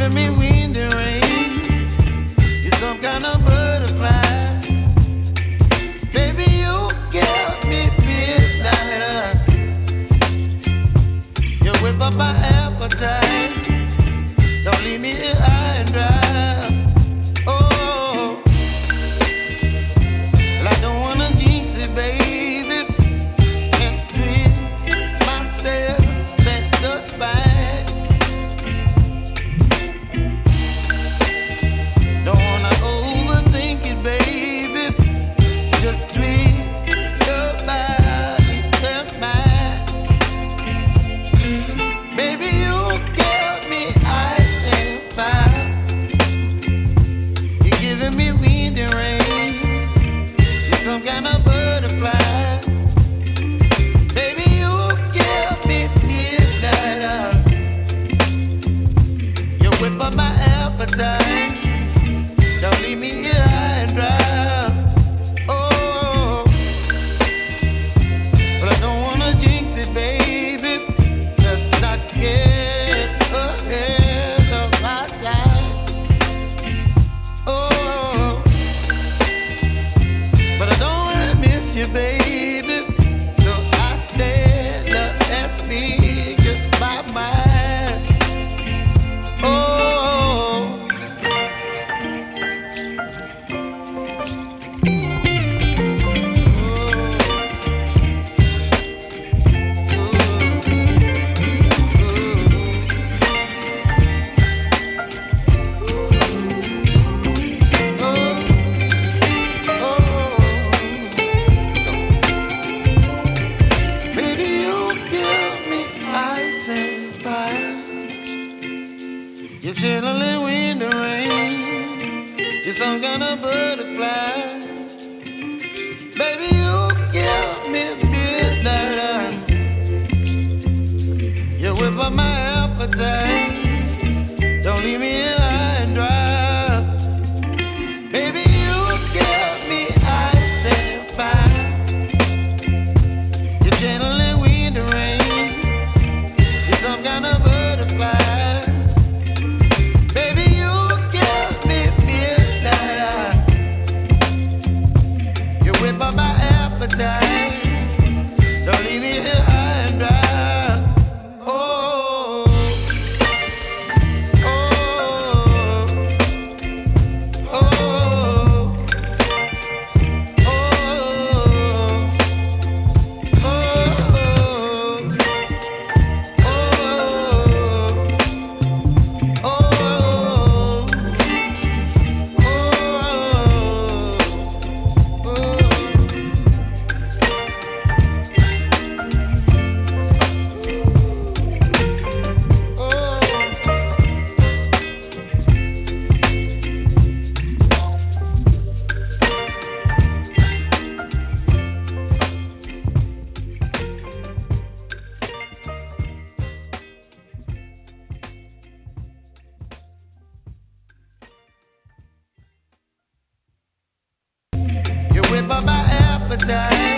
giving me wind and rain. You're some kind of butterfly. Baby, you give me midnight. You whip up my appetite. Don't leave me here high and dry. Oh, well, I don't wanna jinx it, baby, and twist myself at the spine. Don't wanna overthink it, baby. It's just twist your body and mine. Baby, you give me ice and fire. You're giving me wind and rain. You're some kind of butterfly. Baby, you give me midnight. You whip up my appetite. Don't leave me here high and dry. Oh, but I don't wanna jinx it, baby. Let's not get ahead of my time. Oh, but I don't wanna miss you, baby. So I stand up and speak my mind. Oh. Baby, you give me ice and fire. You're chilling wind and rain. You're some kind of butterfly. Baby, you give me midnight. You whip up my appetite. Don't leave me here high and dry. Baby, you give me ice and fire. You're channeling wind and rain. You're some kind of butterfly. Baby, you give me midnight. You whip up my appetite. Don't leave me here high and dry. Oh, oh, oh, oh, you whip up my appetite.